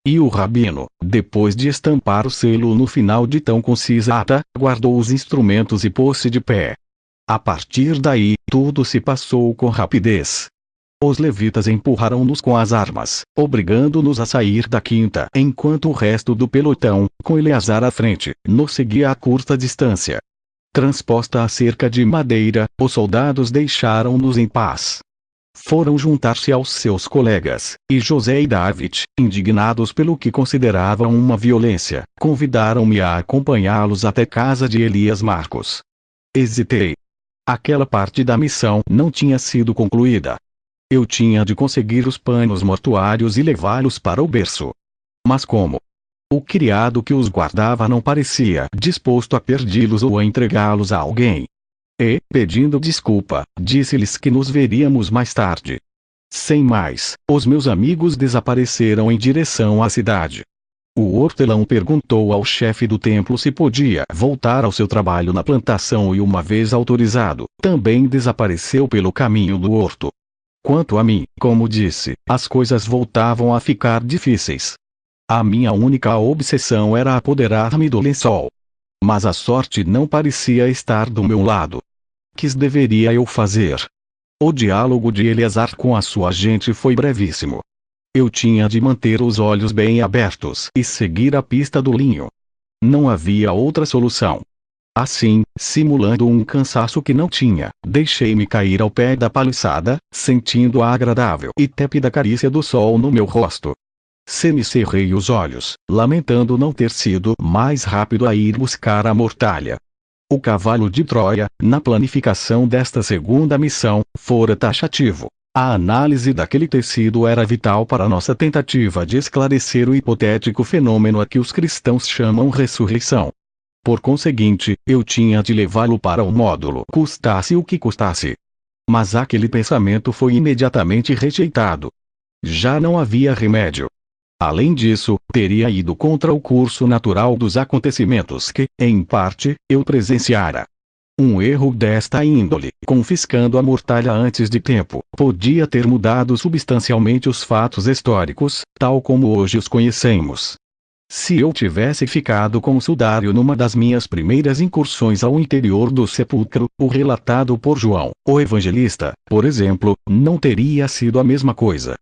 E o rabino, depois de estampar o selo no final de tão concisa ata, guardou os instrumentos e pôs-se de pé. A partir daí, tudo se passou com rapidez. Os levitas empurraram-nos com as armas, obrigando-nos a sair da quinta, enquanto o resto do pelotão, com Eleazar à frente, nos seguia a curta distância. Transposta a cerca de madeira, os soldados deixaram-nos em paz. Foram juntar-se aos seus colegas, e José e David, indignados pelo que consideravam uma violência, convidaram-me a acompanhá-los até casa de Elias Marcos. Hesitei. Aquela parte da missão não tinha sido concluída. Eu tinha de conseguir os panos mortuários e levá-los para o berço. Mas como? O criado que os guardava não parecia disposto a perdi-los ou a entregá-los a alguém. E, pedindo desculpa, disse-lhes que nos veríamos mais tarde. Sem mais, os meus amigos desapareceram em direção à cidade. O hortelão perguntou ao chefe do templo se podia voltar ao seu trabalho na plantação e, uma vez autorizado, também desapareceu pelo caminho do horto. Quanto a mim, como disse, as coisas voltavam a ficar difíceis. A minha única obsessão era apoderar-me do lençol. Mas a sorte não parecia estar do meu lado. Que deveria eu fazer? O diálogo de Eleazar com a sua gente foi brevíssimo. Eu tinha de manter os olhos bem abertos e seguir a pista do linho. Não havia outra solução. Assim, simulando um cansaço que não tinha, deixei-me cair ao pé da paliçada, sentindo a agradável e tépida carícia do sol no meu rosto. Semicerrei os olhos, lamentando não ter sido mais rápido a ir buscar a mortalha. O cavalo de Troia, na planificação desta segunda missão, fora taxativo. A análise daquele tecido era vital para nossa tentativa de esclarecer o hipotético fenômeno a que os cristãos chamam ressurreição. Por conseguinte, eu tinha de levá-lo para o módulo, custasse o que custasse. Mas aquele pensamento foi imediatamente rejeitado. Já não havia remédio. Além disso, teria ido contra o curso natural dos acontecimentos que, em parte, eu presenciara. Um erro desta índole, confiscando a mortalha antes de tempo, podia ter mudado substancialmente os fatos históricos, tal como hoje os conhecemos. Se eu tivesse ficado com o sudário numa das minhas primeiras incursões ao interior do sepulcro, o relatado por João, o evangelista, por exemplo, não teria sido a mesma coisa.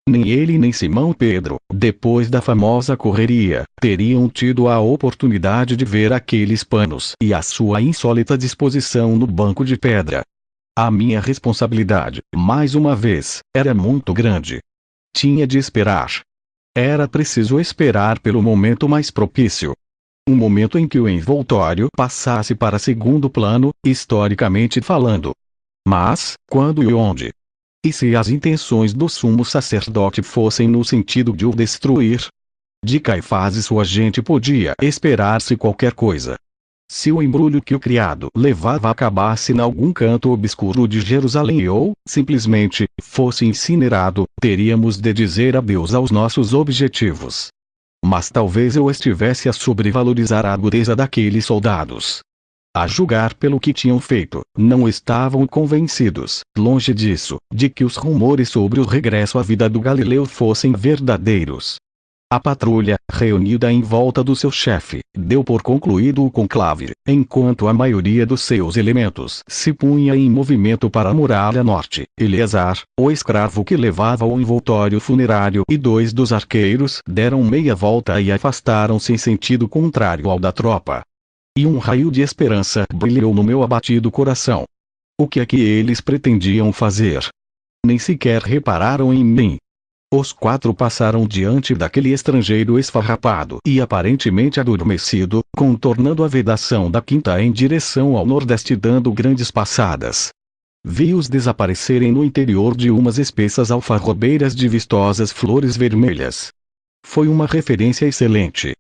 Nem ele nem Simão Pedro, depois da famosa correria, teriam tido a oportunidade de ver aqueles panos e a sua insólita disposição no banco de pedra. A minha responsabilidade, mais uma vez, era muito grande. Tinha de esperar. Era preciso esperar pelo momento mais propício. Um momento em que o envoltório passasse para segundo plano, historicamente falando. Mas, quando e onde? E se as intenções do sumo sacerdote fossem no sentido de o destruir? De Caifás e sua gente podia esperar-se qualquer coisa. Se o embrulho que o criado levava acabasse em algum canto obscuro de Jerusalém ou, simplesmente, fosse incinerado, teríamos de dizer adeus aos nossos objetivos. Mas talvez eu estivesse a sobrevalorizar a agudeza daqueles soldados. A julgar pelo que tinham feito, não estavam convencidos, longe disso, de que os rumores sobre o regresso à vida do Galileu fossem verdadeiros. A patrulha, reunida em volta do seu chefe, deu por concluído o conclave, enquanto a maioria dos seus elementos se punha em movimento para a muralha norte. Eleazar, o escravo que levava o envoltório funerário, e 2 dos arqueiros deram meia volta e afastaram-se em sentido contrário ao da tropa. E um raio de esperança brilhou no meu abatido coração. O que é que eles pretendiam fazer? Nem sequer repararam em mim. Os 4 passaram diante daquele estrangeiro esfarrapado e aparentemente adormecido, contornando a vedação da quinta em direção ao nordeste dando grandes passadas. Vi-os desaparecerem no interior de umas espessas alfarrobeiras de vistosas flores vermelhas. Foi uma referência excelente.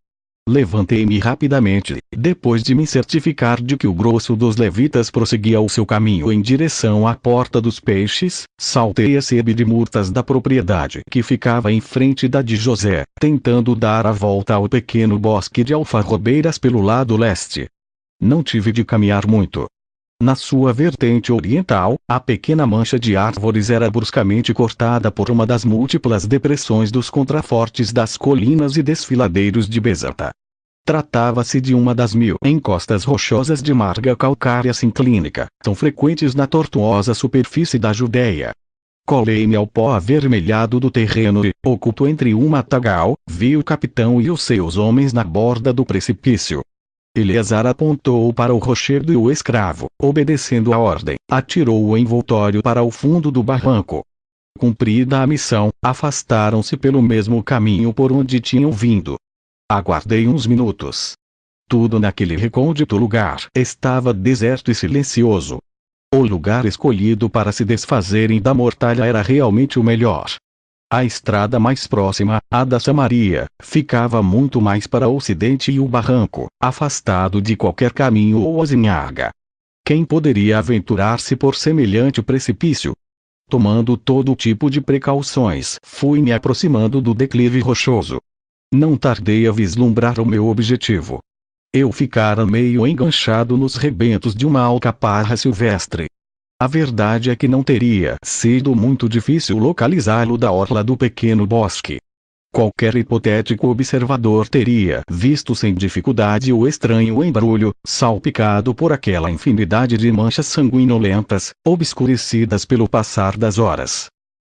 Levantei-me rapidamente, depois de me certificar de que o grosso dos levitas prosseguia o seu caminho em direção à Porta dos Peixes, saltei a sebe de murtas da propriedade que ficava em frente da de José, tentando dar a volta ao pequeno bosque de alfarrobeiras pelo lado leste. Não tive de caminhar muito. Na sua vertente oriental, a pequena mancha de árvores era bruscamente cortada por uma das múltiplas depressões dos contrafortes das colinas e desfiladeiros de Bezata. Tratava-se de uma das 1000 encostas rochosas de marga calcária sinclínica, tão frequentes na tortuosa superfície da Judéia. Colei-me ao pó avermelhado do terreno e, oculto entre um matagal, vi o capitão e os seus homens na borda do precipício. Eleazar apontou para o rochedo e o escravo, obedecendo a ordem, atirou o envoltório para o fundo do barranco. Cumprida a missão, afastaram-se pelo mesmo caminho por onde tinham vindo. Aguardei uns minutos. Tudo naquele recôndito lugar estava deserto e silencioso. O lugar escolhido para se desfazerem da mortalha era realmente o melhor. A estrada mais próxima, a da Samaria, ficava muito mais para o ocidente e o barranco, afastado de qualquer caminho ou azinhaga. Quem poderia aventurar-se por semelhante precipício? Tomando todo tipo de precauções, fui me aproximando do declive rochoso. Não tardei a vislumbrar o meu objetivo. Eu ficara meio enganchado nos rebentos de uma alcaparra silvestre. A verdade é que não teria sido muito difícil localizá-lo da orla do pequeno bosque. Qualquer hipotético observador teria visto sem dificuldade o estranho embrulho, salpicado por aquela infinidade de manchas sanguinolentas, obscurecidas pelo passar das horas.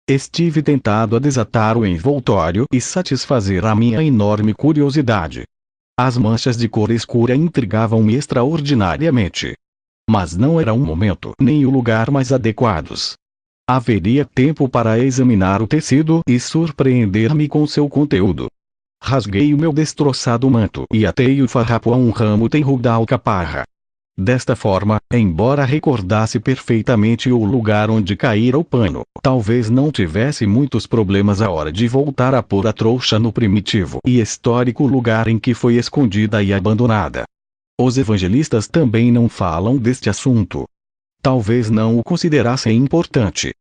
Estive tentado a desatar o envoltório e satisfazer a minha enorme curiosidade. As manchas de cor escura intrigavam-me extraordinariamente. Mas não era um momento nem o lugar mais adequados. Haveria tempo para examinar o tecido e surpreender-me com seu conteúdo. Rasguei o meu destroçado manto e atei o farrapo a um ramo tenro da alcaparra. Desta forma, embora recordasse perfeitamente o lugar onde caíra o pano, talvez não tivesse muitos problemas à hora de voltar a pôr a trouxa no primitivo e histórico lugar em que foi escondida e abandonada. Os evangelistas também não falam deste assunto. Talvez não o considerassem importante.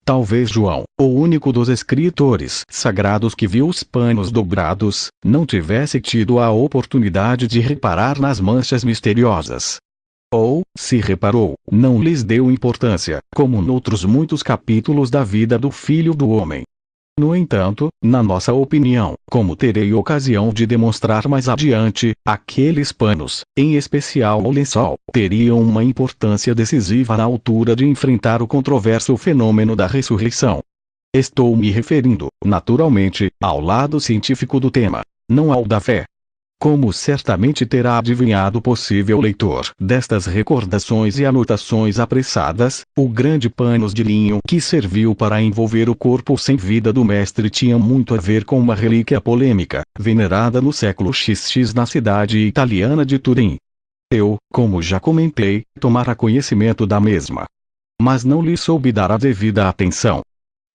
Talvez João, o único dos escritores sagrados que viu os panos dobrados, não tivesse tido a oportunidade de reparar nas manchas misteriosas. Ou, se reparou, não lhes deu importância, como noutros muitos capítulos da vida do Filho do Homem. No entanto, na nossa opinião, como terei ocasião de demonstrar mais adiante, aqueles panos, em especial o lençol, teriam uma importância decisiva na altura de enfrentar o controverso fenômeno da ressurreição. Estou me referindo, naturalmente, ao lado científico do tema, não ao da fé. Como certamente terá adivinhado o possível leitor destas recordações e anotações apressadas, o grande panos de linho que serviu para envolver o corpo sem vida do mestre tinha muito a ver com uma relíquia polêmica, venerada no século XX na cidade italiana de Turim. Eu, como já comentei, tomara conhecimento da mesma. Mas não lhe soube dar a devida atenção.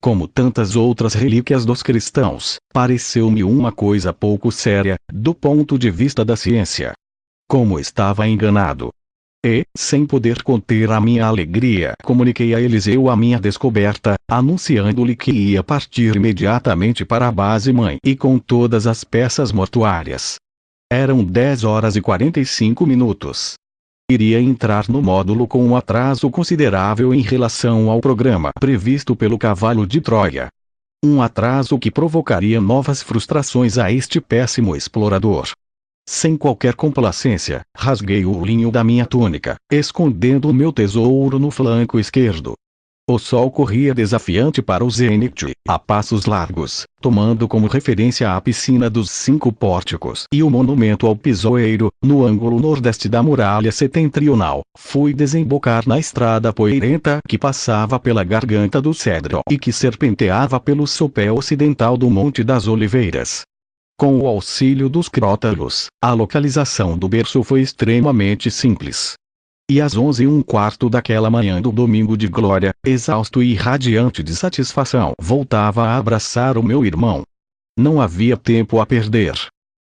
Como tantas outras relíquias dos cristãos, pareceu-me uma coisa pouco séria, do ponto de vista da ciência. Como estava enganado. E, sem poder conter a minha alegria, comuniquei a Eliseu a minha descoberta, anunciando-lhe que ia partir imediatamente para a base-mãe e com todas as peças mortuárias. Eram 10h45. Iria entrar no módulo com um atraso considerável em relação ao programa previsto pelo cavalo de Troia. Um atraso que provocaria novas frustrações a este péssimo explorador. Sem qualquer complacência, rasguei o linho da minha túnica, escondendo o meu tesouro no flanco esquerdo. O sol corria desafiante para o zênite, a passos largos, tomando como referência a piscina dos 5 pórticos e o monumento ao pisoeiro, no ângulo nordeste da muralha setentrional. Fui desembocar na estrada poeirenta que passava pela garganta do Cedro e que serpenteava pelo sopé ocidental do Monte das Oliveiras. Com o auxílio dos crótalos, a localização do berço foi extremamente simples. E às 11h15 daquela manhã do domingo de glória, exausto e radiante de satisfação, voltava a abraçar o meu irmão. Não havia tempo a perder.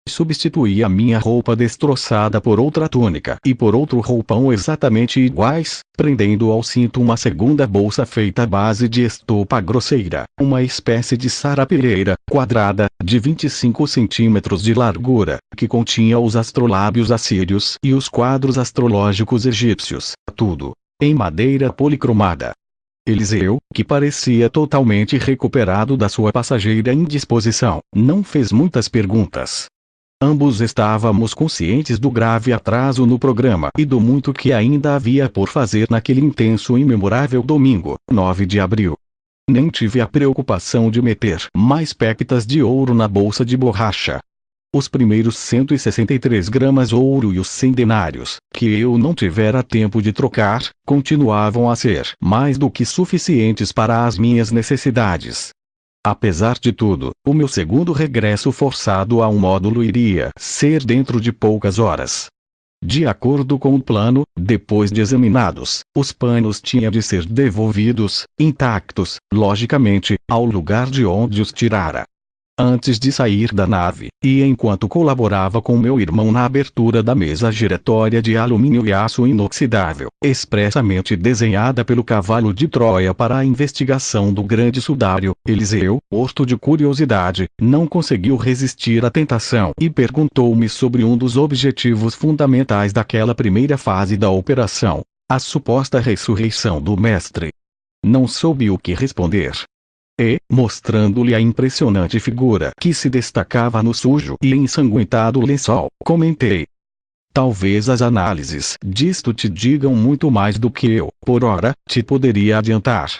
Substituí a minha roupa destroçada por outra túnica e por outro roupão exatamente iguais, prendendo ao cinto uma segunda bolsa feita à base de estopa grosseira, uma espécie de sarapeira, quadrada, de 25 centímetros de largura, que continha os astrolábios assírios e os quadros astrológicos egípcios, tudo, em madeira policromada. Eliseu, que parecia totalmente recuperado da sua passageira indisposição, não fez muitas perguntas. Ambos estávamos conscientes do grave atraso no programa e do muito que ainda havia por fazer naquele intenso e memorável domingo, 9 de abril. Nem tive a preocupação de meter mais pépitas de ouro na bolsa de borracha. Os primeiros 163 gramas ouro e os 100 denários, que eu não tivera tempo de trocar, continuavam a ser mais do que suficientes para as minhas necessidades. Apesar de tudo, o meu segundo regresso forçado a um módulo iria ser dentro de poucas horas. De acordo com o plano, depois de examinados, os panos tinham de ser devolvidos, intactos, logicamente, ao lugar de onde os tirara. Antes de sair da nave, e enquanto colaborava com meu irmão na abertura da mesa giratória de alumínio e aço inoxidável, expressamente desenhada pelo cavalo de Troia para a investigação do grande sudário, Eliseu, morto de curiosidade, não conseguiu resistir à tentação e perguntou-me sobre um dos objetivos fundamentais daquela primeira fase da operação: a suposta ressurreição do mestre. Não soube o que responder. E, mostrando-lhe a impressionante figura que se destacava no sujo e ensanguentado lençol, comentei: talvez as análises disto te digam muito mais do que eu, por ora, te poderia adiantar.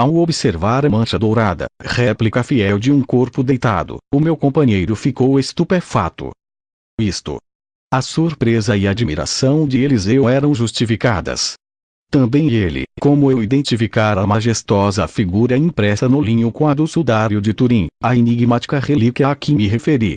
Ao observar a mancha dourada, réplica fiel de um corpo deitado, o meu companheiro ficou estupefato. A surpresa e admiração de Eliseu eram justificadas. Também ele, como eu identificara a majestosa figura impressa no linho com a do sudário de Turim, a enigmática relíquia a que me referi,